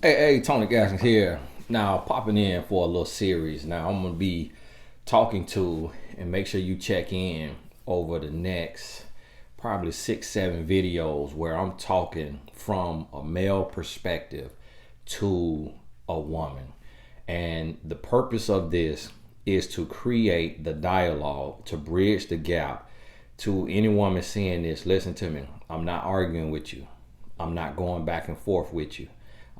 Hey, Tony Gaskins here. Now, popping in for a little series. Now, I'm going to be talking to, and make sure you check in over the next probably 6, 7 videos where I'm talking from a male perspective to a woman. And the purpose of this is to create the dialogue, to bridge the gap to any woman seeing this. Listen to me. I'm not arguing with you. I'm not going back and forth with you.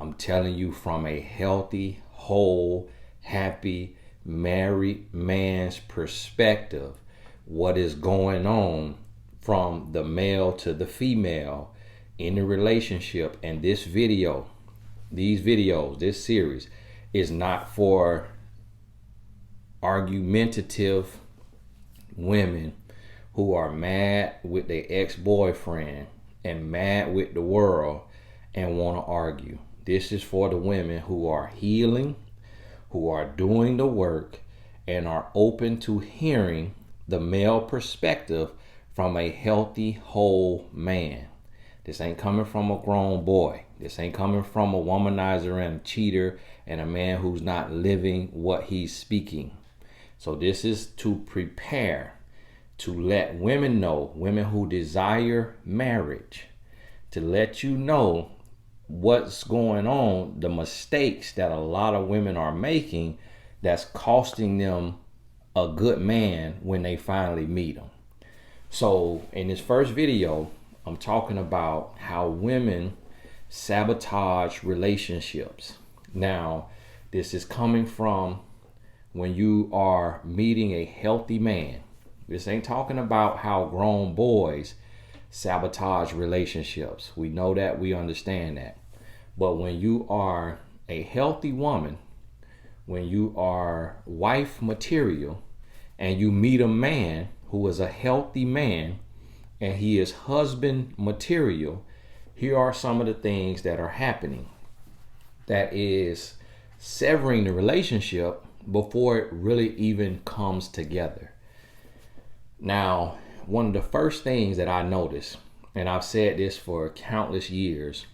I'm telling you from a healthy, whole, happy, married man's perspective what is going on from the male to the female in the relationship. And this video, these videos, this series is not for argumentative women who are mad with their ex-boyfriend and mad with the world and want to argue. This is for the women who are healing, who are doing the work, and are open to hearing the male perspective from a healthy, whole man. This ain't coming from a grown boy. This ain't coming from a womanizer and a cheater and a man who's not living what he's speaking. So this is to prepare, to let women know, women who desire marriage, to let you know what's going on, the mistakes that a lot of women are making that's costing them a good man when they finally meet him. So in this first video, I'm talking about how women sabotage relationships. Now, this is coming from when you are meeting a healthy man. This ain't talking about how grown boys sabotage relationships. We know that, we understand that. But when you are a healthy woman, when you are wife material, and you meet a man who is a healthy man and he is husband material, here are some of the things that are happening that is severing the relationship before it really even comes together. Now, one of the first things that I noticed, and I've said this for countless years,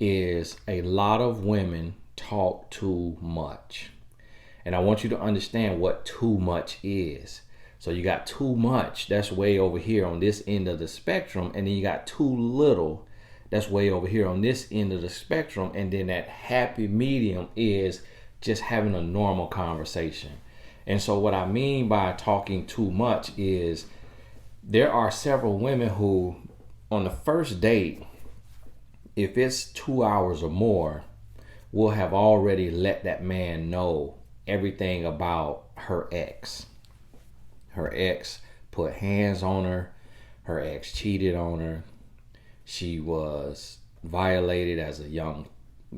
is a lot of women talk too much. And I want you to understand what too much is. So you got too much, that's way over here on this end of the spectrum, and then you got too little, that's way over here on this end of the spectrum, and then that happy medium is just having a normal conversation. And so what I mean by talking too much is there are several women who on the first date, if it's 2 hours or more, will have already let that man know everything about her ex. Her ex put hands on her. Her ex cheated on her. She was violated as a young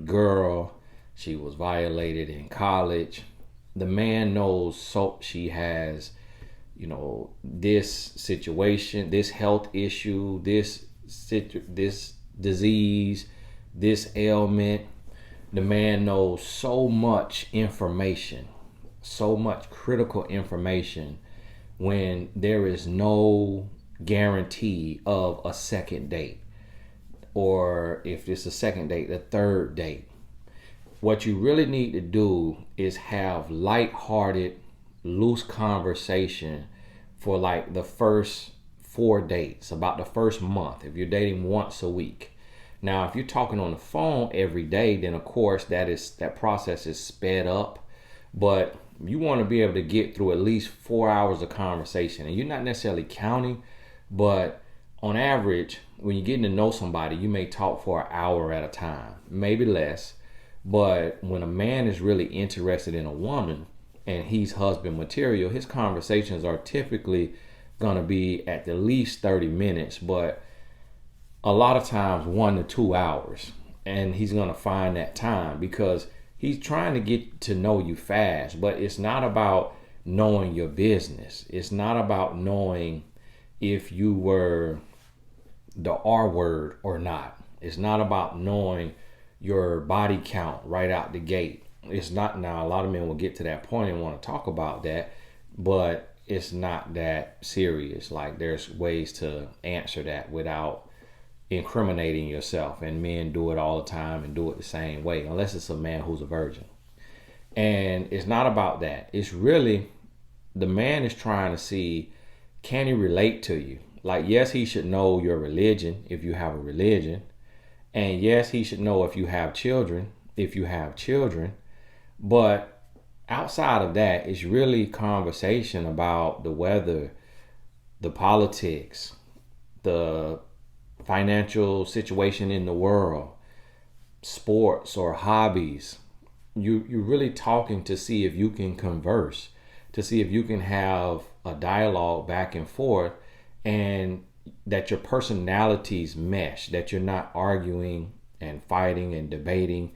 girl. She was violated in college. The man knows so she has, this situation, this health issue, this disease, this ailment. The man knows so much information, so much critical information, when there is no guarantee of a second date, or if it's a second date, a third date. What you really need to do is have light-hearted, loose conversation for like the first 4 dates, about the first month, if you're dating once a week. Now, if you're talking on the phone every day, then of course that process is sped up. But you want to be able to get through at least 4 hours of conversation. And you're not necessarily counting, but on average, when you're getting to know somebody, you may talk for an hour at a time, maybe less. But when a man is really interested in a woman and he's husband material, his conversations are typically going to be at the least 30 minutes, but a lot of times 1 to 2 hours. And he's going to find that time because he's trying to get to know you fast. But it's not about knowing your business. It's not about knowing if you were the R word or not. It's not about knowing your body count right out the gate. It's not. Now a lot of men will get to that point and want to talk about that, but it's not that serious. Like, there's ways to answer that without incriminating yourself, and men do it all the time and do it the same way, unless it's a man who's a virgin. And it's not about that. It's really, the man is trying to see, can he relate to you? Like, yes, he should know your religion if you have a religion. And yes, he should know if you have children, if you have children. But outside of that, it's really conversation about the weather, the politics, the financial situation in the world, sports or hobbies. You're really talking to see if you can converse, to see if you can have a dialogue back and forth, and that your personalities mesh, that you're not arguing and fighting and debating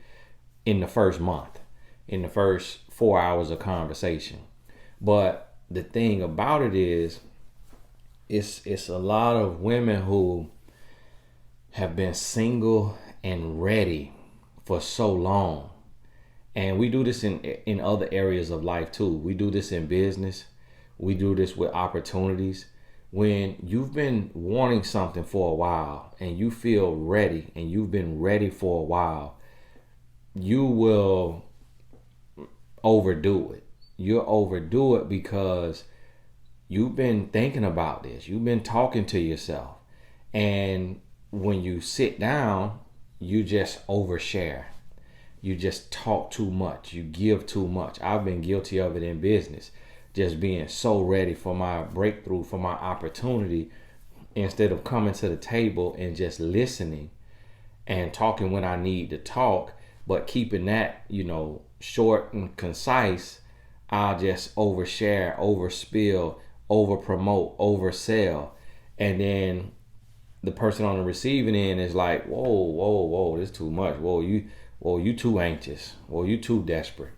in the first month, in the first 4 hours of conversation. But the thing about it is, it's a lot of women who have been single and ready for so long. And we do this in other areas of life too. We do this in business. We do this with opportunities. When you've been wanting something for a while and you feel ready, and you've been ready for a while, you will overdo it. You'll overdo it because you've been thinking about this. You've been talking to yourself. And when you sit down, you just overshare. You just talk too much. You give too much. I've been guilty of it in business. Just being so ready for my breakthrough, for my opportunity, instead of coming to the table and just listening and talking when I need to talk, but keeping that, short and concise. I'll just overshare, overspill, overpromote, oversell. And then the person on the receiving end is like, whoa, this is too much. Whoa, you too anxious. Whoa, you too desperate.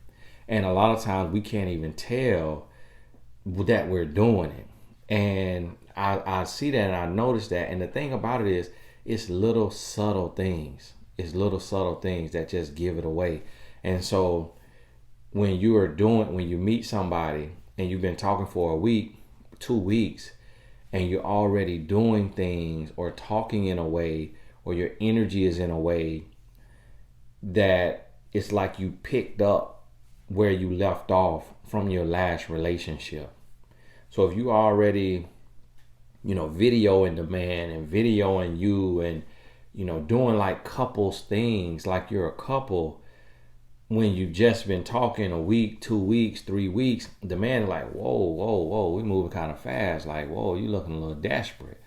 And a lot of times we can't even tell that we're doing it. And I see that and I notice that. And the thing about it is, it's little subtle things. It's little subtle things that just give it away. And so when you meet somebody and you've been talking for a week, 2 weeks, and you're already doing things or talking in a way, or your energy is in a way that it's like you picked up where you left off from your last relationship. So if you already, videoing the man and videoing you and, doing like couples things, like you're a couple, when you've just been talking a week, 2 weeks, 3 weeks, the man is like, whoa, we moving kind of fast. Like, whoa, you looking a little desperate.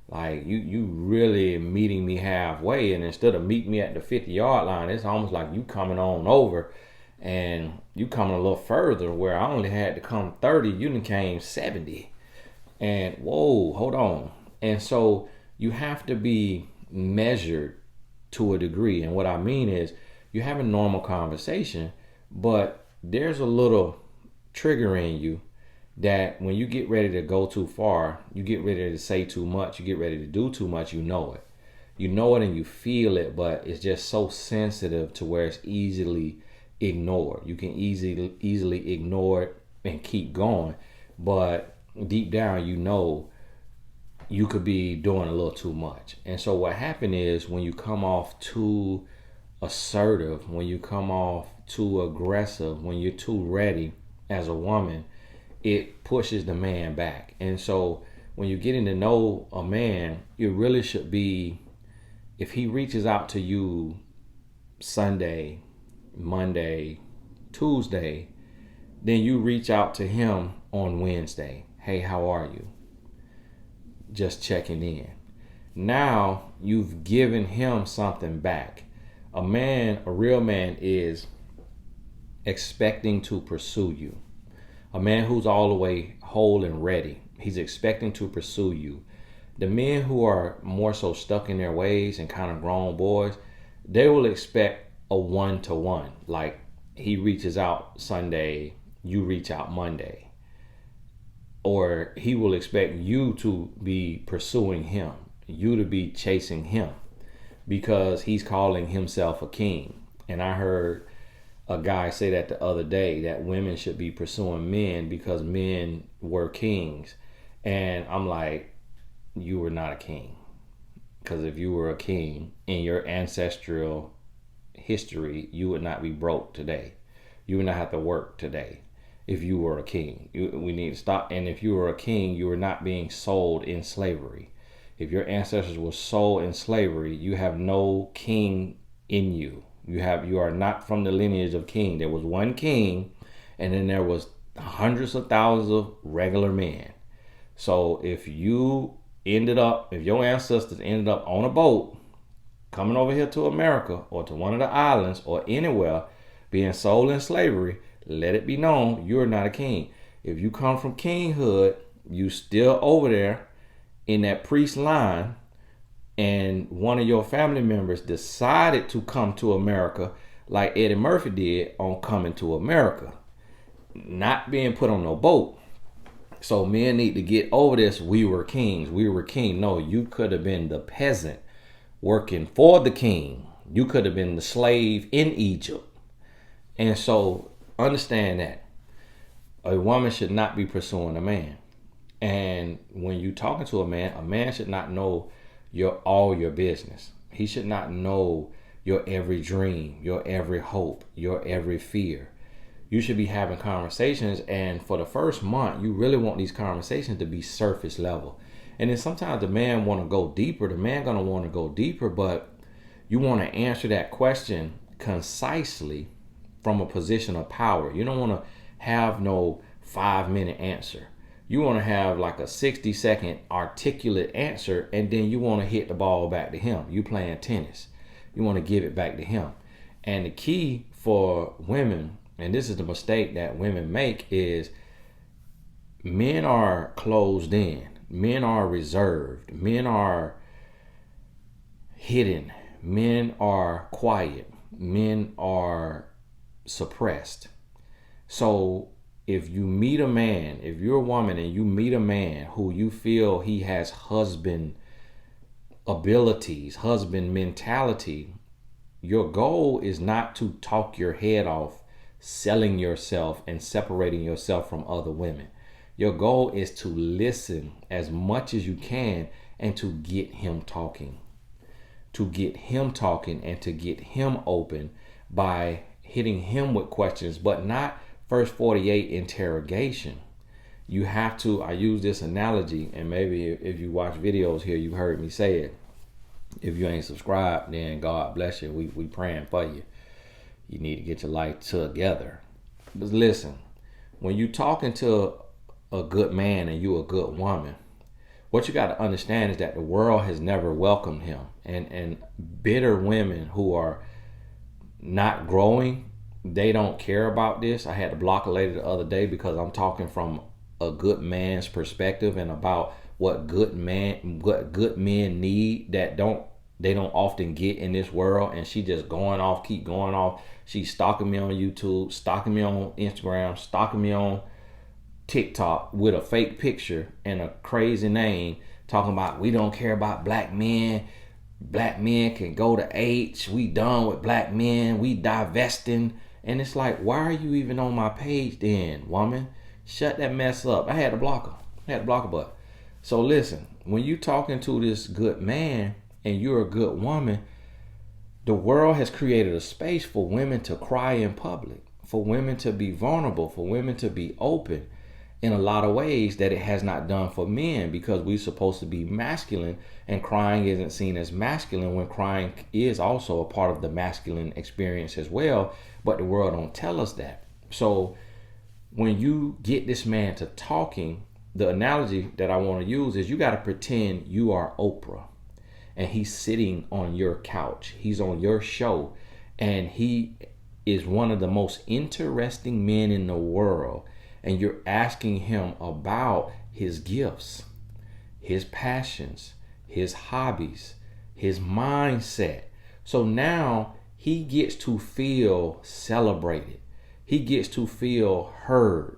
Like, you really meeting me halfway, and instead of meeting me at the 50-yard line, it's almost like you coming on over, and you coming a little further, where I only had to come 30, you done came 70. And whoa, hold on. And so you have to be measured to a degree. And what I mean is, you have a normal conversation, but there's a little trigger in you that when you get ready to go too far, you get ready to say too much, you get ready to do too much, you know it. You know it and you feel it, but it's just so sensitive to where it's easily ignored. You can easily ignore it and keep going, but deep down you could be doing a little too much. And so what happened is, when you come off too assertive, when you come off too aggressive, when you're too ready as a woman, it pushes the man back. And so when you're getting to know a man, it really should be, if he reaches out to you Sunday, Monday, Tuesday, then you reach out to him on Wednesday. Hey, how are you? Just checking in. Now you've given him something back. A real man is expecting to pursue you. A man who's all the way whole and ready, he's expecting to pursue you. The men who are more so stuck in their ways and kind of grown boys, they will expect a 1-to-1. Like, he reaches out Sunday, you reach out Monday. Or he will expect you to be pursuing him, you to be chasing him, because he's calling himself a king. And I heard a guy say that the other day, that women should be pursuing men because men were kings. And I'm like, you were not a king. Because if you were a king in your ancestral history, you would not be broke today. You would not have to work today if you were a king. We need to stop. And if you were a king, you were not being sold in slavery. If your ancestors were sold in slavery, you have no king in you. You are not from the lineage of king. There was one king, and then there was hundreds of thousands of regular men. So if your ancestors ended up on a boat coming over here to America or to one of the islands or anywhere being sold in slavery, let it be known you're not a king. If you come from kinghood, you still over there in that priest line, and one of your family members decided to come to America like Eddie Murphy did on Coming to America, not being put on no boat. So men need to get over this. We were kings. We were king. No, you could have been the peasant working for the king. You could have been the slave in Egypt. And so understand that a woman should not be pursuing a man. And when you're talking to a man should not know all your business. He should not know your every dream, your every hope, your every fear. You should be having conversations, and for the first month, you really want these conversations to be surface level. And then sometimes the man want to go deeper. The man gonna want to go deeper, but you want to answer that question concisely from a position of power. You don't want to have no 5-minute answer. You want to have like a 60-second articulate answer, and then you want to hit the ball back to him. You playing tennis. You want to give it back to him. And the key for women, and this is the mistake that women make, is men are closed in. Men are reserved. Men are hidden. Men are quiet. Men are suppressed. So if you meet a man, if you're a woman and you meet a man who you feel he has husband abilities, husband mentality, your goal is not to talk your head off, selling yourself and separating yourself from other women. Your goal is to listen as much as you can and to get him talking. To get him talking and to get him open by hitting him with questions, but not first 48 interrogation. You have to, I use this analogy, and maybe if you watch videos here, you heard me say it. If you ain't subscribed, then God bless you. We praying for you. You need to get your life together. But listen, when you talking to a good man and you a good woman, what you got to understand is that the world has never welcomed him. And bitter women who are not growing, they don't care about this. I had to block a lady the other day because I'm talking from a good man's perspective and about what good men need that they don't often get in this world. And she just keep going off. She's stalking me on YouTube, stalking me on Instagram, stalking me on TikTok with a fake picture and a crazy name, talking about we don't care about black men. Black men can go to H. We done with black men. We divesting. And it's like, why are you even on my page then, woman? Shut that mess up. I had to block her. But so listen, when you talking to this good man and you're a good woman, the world has created a space for women to cry in public, for women to be vulnerable, for women to be open in a lot of ways that it has not done for men, because we're supposed to be masculine, and crying isn't seen as masculine when crying is also a part of the masculine experience as well, but the world don't tell us that. So when you get this man to talking, the analogy that I want to use is you got to pretend you are Oprah and he's sitting on your couch. He's on your show and he is one of the most interesting men in the world. And you're asking him about his gifts, his passions, his hobbies, his mindset. So now he gets to feel celebrated. He gets to feel heard.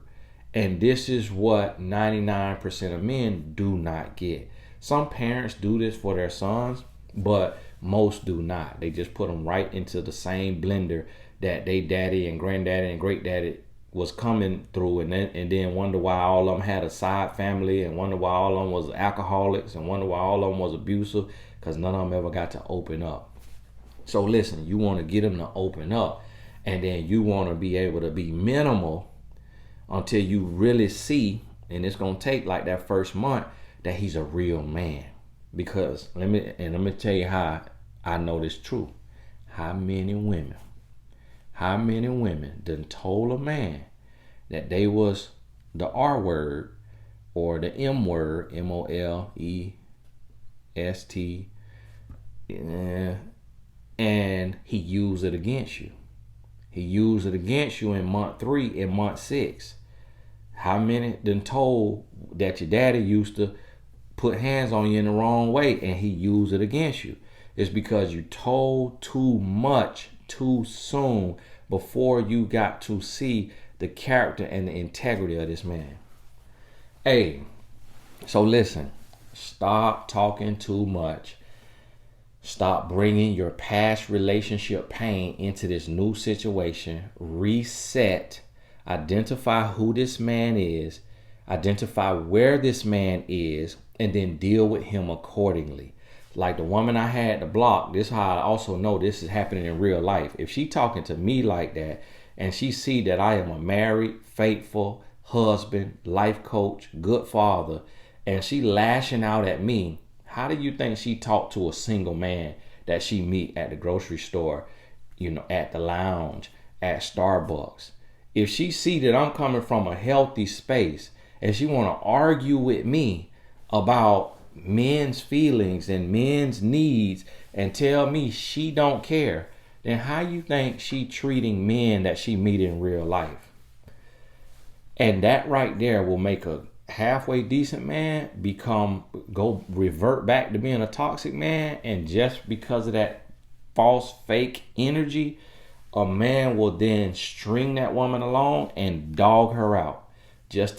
And this is what 99% of men do not get. Some parents do this for their sons, but most do not. They just put them right into the same blender that they daddy and granddaddy and great daddy was coming through, and then wonder why all of them had a side family, and wonder why all of them was alcoholics, and wonder why all of them was abusive, because none of them ever got to open up. So listen, you want to get them to open up, and then you want to be able to be minimal until you really see, and it's going to take like that first month, that he's a real man. Because let me tell you how I know this true. How many women done told a man that they was the R word or the M word, MOLEST, and he used it against you. He used it against you in month 3, in month 6. How many done told that your daddy used to put hands on you in the wrong way and he used it against you? It's because you told too much too soon before you got to see the character and the integrity of this man. Hey, so listen, stop talking too much. Stop bringing your past relationship pain into this new situation. Reset. Identify who this man is. Identify where this man is, and then deal with him accordingly. Like the woman I had to block, this is how I also know this is happening in real life. If she talking to me like that, and she see that I am a married, faithful husband, life coach, good father, and she lashing out at me, how do you think she talk to a single man that she meet at the grocery store, at the lounge, at Starbucks? If she see that I'm coming from a healthy space and she want to argue with me about men's feelings and men's needs and tell me she don't care, then how you think she treating men that she meet in real life? And that right there will make a halfway decent man revert back to being a toxic man. And just because of that false fake energy, a man will then string that woman along and dog her out just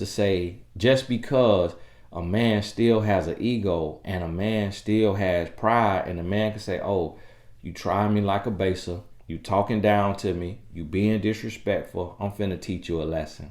because a man still has an ego and a man still has pride, and a man can say, oh, you trying me like a baser, you talking down to me, you being disrespectful, I'm finna teach you a lesson.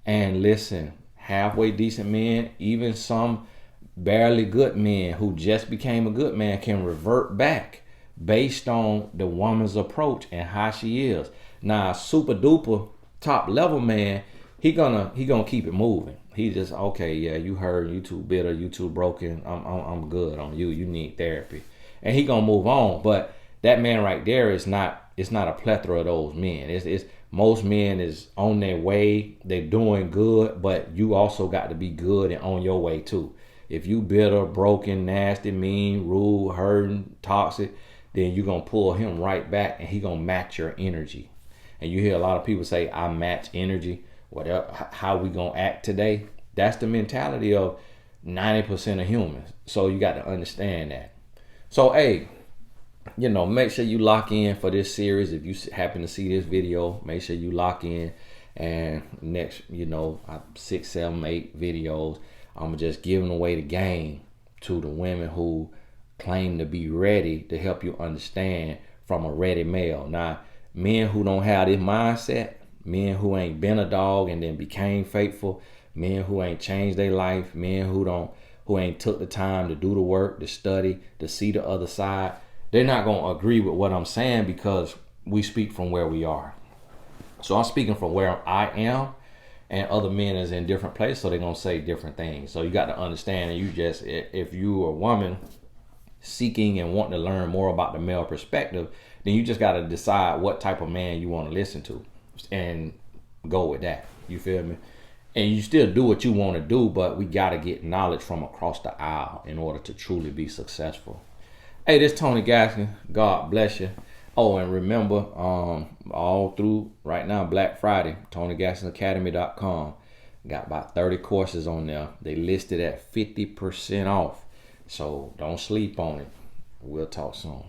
And listen, halfway decent men, even some barely good men who just became a good man, can revert back based on the woman's approach and how she is. Now, super duper top level man, he gonna keep it moving. He just, okay, yeah, you heard, you too bitter, you too broken, I'm good on you, you need therapy, and he gonna move on. But that man right there is not, it's not a plethora of those men. It's most men is on their way, they're doing good, but you also got to be good and on your way too. If you bitter, broken, nasty, mean, rude, hurting, toxic, then you're gonna pull him right back and he gonna match your energy. And you hear a lot of people say, I match energy. Whatever, how we gonna act today? That's the mentality of 90% of humans. So you got to understand that. So hey, make sure you lock in for this series. If you happen to see this video, make sure you lock in. And next, 6, 7, 8 videos, I'm just giving away the game to the women who claim to be ready to help you understand from a ready male. Now, men who don't have this mindset, men who ain't been a dog and then became faithful, men who ain't changed their life, men who ain't took the time to do the work, to study, to see the other side, they're not going to agree with what I'm saying because we speak from where we are. So I'm speaking from where I am, and other men is in different places, so they're going to say different things. So you got to understand, and if you are a woman seeking and wanting to learn more about the male perspective, then you just got to decide what type of man you want to listen to and go with that. You feel me? And you still do what you want to do, but we got to get knowledge from across the aisle in order to truly be successful. Hey, this is Tony Gaskin. God bless you. Oh, and remember, all through right now, Black Friday, TonyGaskinAcademy.com. Got about 30 courses on there. They listed at 50% off. So don't sleep on it. We'll talk soon.